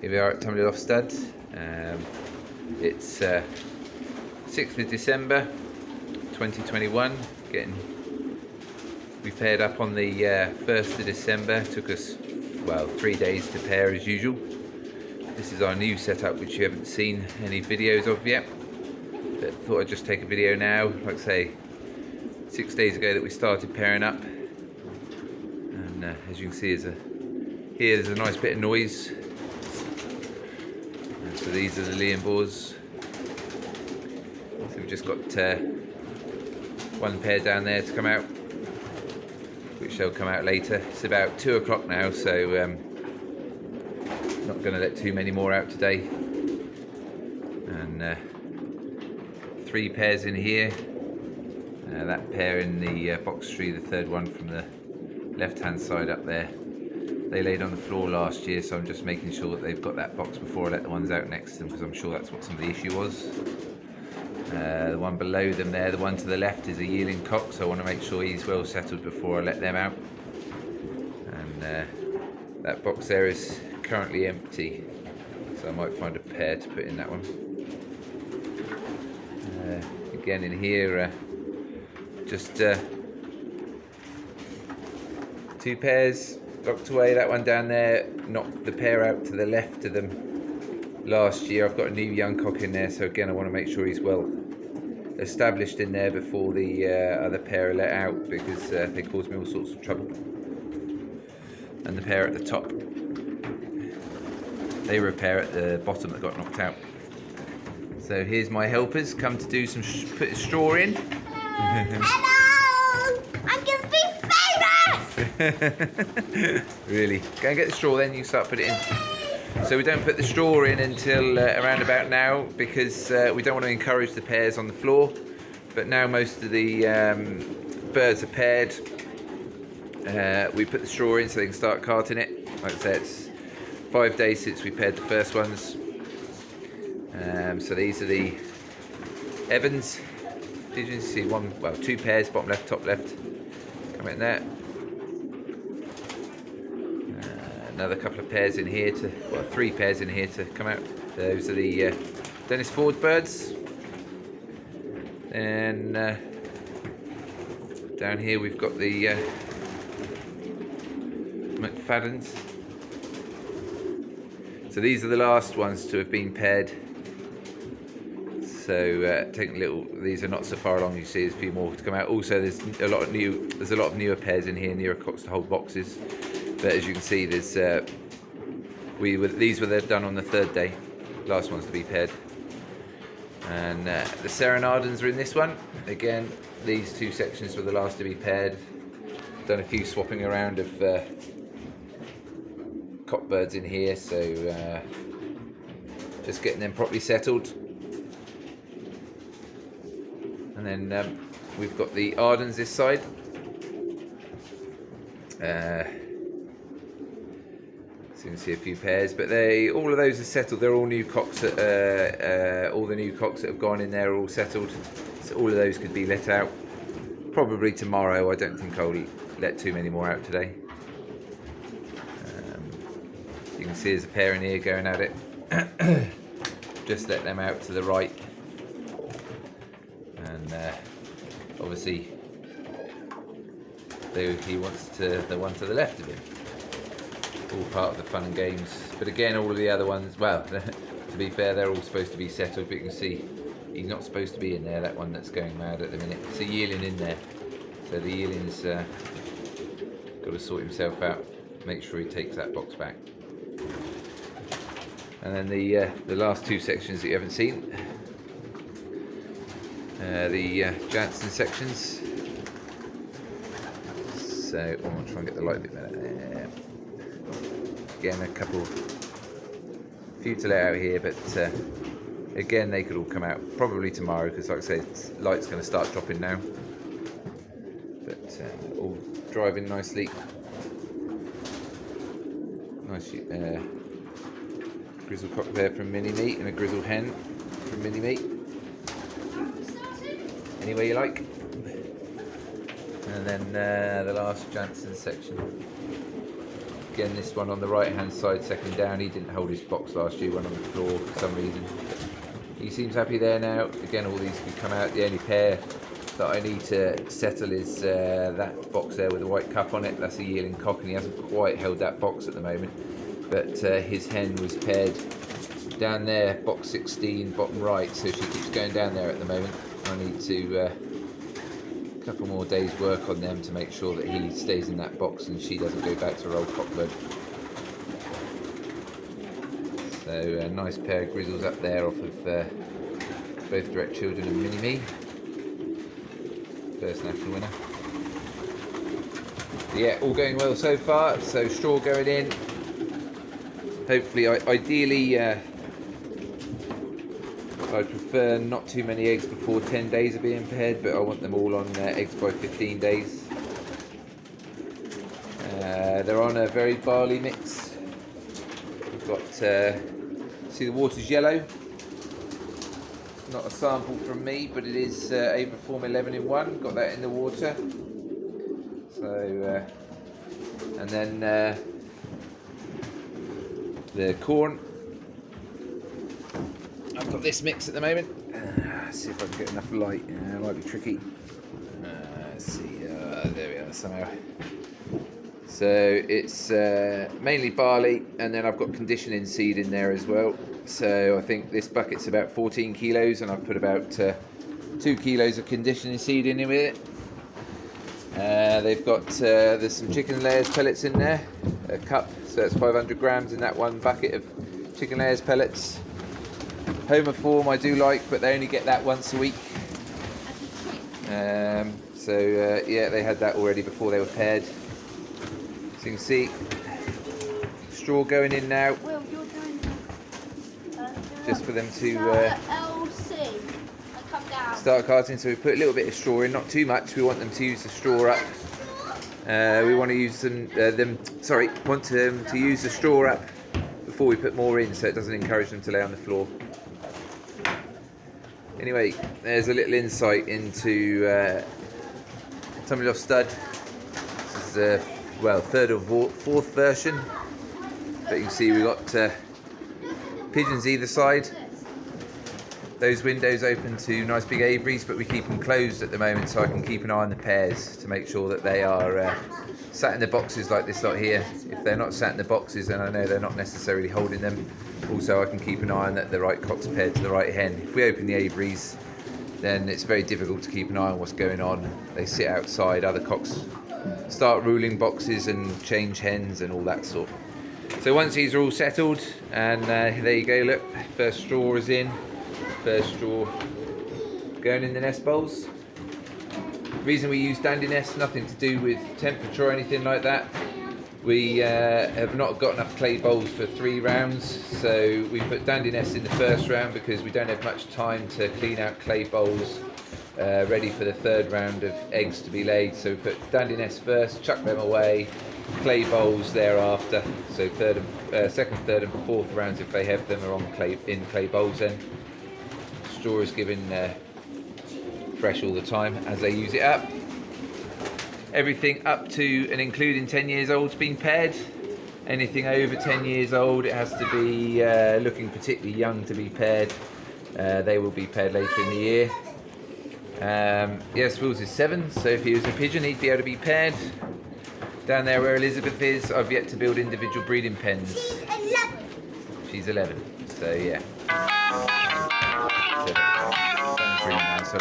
Here we are at Tumley Lofts stud. It's 6th of December 2021. We paired up on the 1st of December. Took us, well, 3 days to pair as usual. This is our new setup, which you haven't seen any videos of yet. But thought I'd just take a video now. Like I say, 6 days ago that we started pairing up. And as you can see, there's a nice bit of noise. So these are the Liam boars. So we've just got one pair down there to come out, which they'll come out later. It's about 2 o'clock now, so not going to let too many more out today. And 3 pairs in here. That pair in the box tree, the third one from the left-hand side up there. They laid on the floor last year, so I'm just making sure that they've got that box before I let the ones out next to them, because I'm sure that's what some of the issue was. The one below them there, the one to the left, is a yearling cock, so I want to make sure he's well settled before I let them out. And that box there is currently empty, so I might find a pair to put in that one. Again in here, just 2 pairs locked away. That one down there knocked the pair out to the left of them last year. I've got a new young cock in there, so again I want to make sure he's well established in there before the other pair are let out, because they cause me all sorts of trouble. And the pair at the top, they were a pair at the bottom that got knocked out. So here's my helpers come to do some put straw in. Hello! I'm going to be famous! Really? Go and get the straw, then you start putting it in. So we don't put the straw in until around about now, because we don't want to encourage the pairs on the floor. But now most of the birds are paired, we put the straw in so they can start carting it. Like I said, it's 5 days since we paired the first ones. So these are the Evans pigeons. See 2 pairs, bottom left, top left, come in there. Another couple of pairs in here 3 pairs in here to come out. Those are the Dennis Ford birds. And down here we've got the McFaddens. So these are the last ones to have been paired. So taking these are not so far along. You see, there's a few more to come out. Also, there's a lot of newer pairs in here, newer cocks to hold boxes. But as you can see, these were done on the 3rd day, last ones to be paired. And the Serenadans are in this one. Again, these 2 sections were the last to be paired. Done a few swapping around of cock birds in here, so just getting them properly settled. And then we've got the Ardens this side. So you can see a few pairs, but all of those are settled. They're all new cocks. All the new cocks that have gone in there are all settled. So all of those could be let out probably tomorrow. I don't think I'll let too many more out today. You can see there's a pair in here going at it. Just let them out to the right. And obviously he wants the one to the left of him. All part of the fun and games. But again, all of the other ones, well, to be fair, they're all supposed to be settled, but you can see he's not supposed to be in there, that one that's going mad at the minute. It's a yearling in there, so the yearling's got to sort himself out, make sure he takes that box back. And then the last 2 sections that you haven't seen, the Jansen sections. So I'll try and get the light a bit better there. Again, a few to let out here, but again, they could all come out probably tomorrow, because like I say, light's going to start dropping now. But all driving nicely. Nice grizzle cock there from Mini Meat, and a grizzle hen from Mini Meat. Any way you like. And then the last Jansen section. Again, this one on the right hand side, second down. He didn't hold his box last year, went on the floor for some reason. He seems happy there now. Again, all these can come out. The only pair that I need to settle is that box there with the white cup on it. That's a yearling cock, and he hasn't quite held that box at the moment. But his hen was paired down there, box 16, bottom right, so she keeps going down there at the moment. I need to a couple more days work on them to make sure that he stays in that box and she doesn't go back to her old cock blood. So a nice pair of grizzles up there off of both Direct Children and Mini Me. First national winner. Yeah, all going well so far. So straw going in. Hopefully, ideally, I prefer not too many eggs before 10 days of being paired, but I want them all on eggs by 15 days. They're on a very barley mix. We've got, see the water's yellow. Not a sample from me, but it is Abraform 11 in 1. Got that in the water. So, and then the corn. I've got this mix at the moment. Let's see if I can get enough light. It might be tricky. Let's see. There we are somehow. So it's mainly barley, and then I've got conditioning seed in there as well. So I think this bucket's about 14 kilos, and I've put about 2 kilos of conditioning seed in with it. They've got there's some chicken layers pellets in there, a cup, so that's 500 grams in that one bucket of chicken layers pellets. Homoform I do like, but they only get that once a week. Yeah, they had that already before they were paired. So you can see straw going in now, just for them to start carting. So we put a little bit of straw in, not too much. We want them to use the straw up. We want to use them to use the straw up before we put more in, so it doesn't encourage them to lay on the floor. Anyway, there's a little insight into Tumley Lofts stud. This is third or fourth version, but you can see we've got pigeons either side. Those windows open to nice big aviaries, but we keep them closed at the moment so I can keep an eye on the pairs to make sure that they are sat in the boxes like this lot here. If they're not sat in the boxes, then I know they're not necessarily holding them. Also, I can keep an eye on that the right cock's paired to the right hen. If we open the aviaries, then it's very difficult to keep an eye on what's going on. They sit outside, other cocks start ruling boxes and change hens and all that sort. So once these are all settled, and there you go, look, first straw is in, first straw going in the nest bowls. The reason we use dandy nests, nothing to do with temperature or anything like that. We have not got enough clay bowls for 3 rounds, so we put dandy nests in the first round because we don't have much time to clean out clay bowls ready for the 3rd round of eggs to be laid. So we put dandy nests first, chuck them away, clay bowls thereafter. So 2nd, 3rd and 4th rounds, if they have them, are on clay bowls then. Straw is given fresh all the time as they use it up. Everything up to and including 10 years old has been paired. Anything over 10 years old, it has to be looking particularly young to be paired. They will be paired later in the year. Yes, Will's is 7, so if he was a pigeon, he'd be able to be paired. Down there where Elizabeth is, I've yet to build individual breeding pens. She's 11, so yeah. So,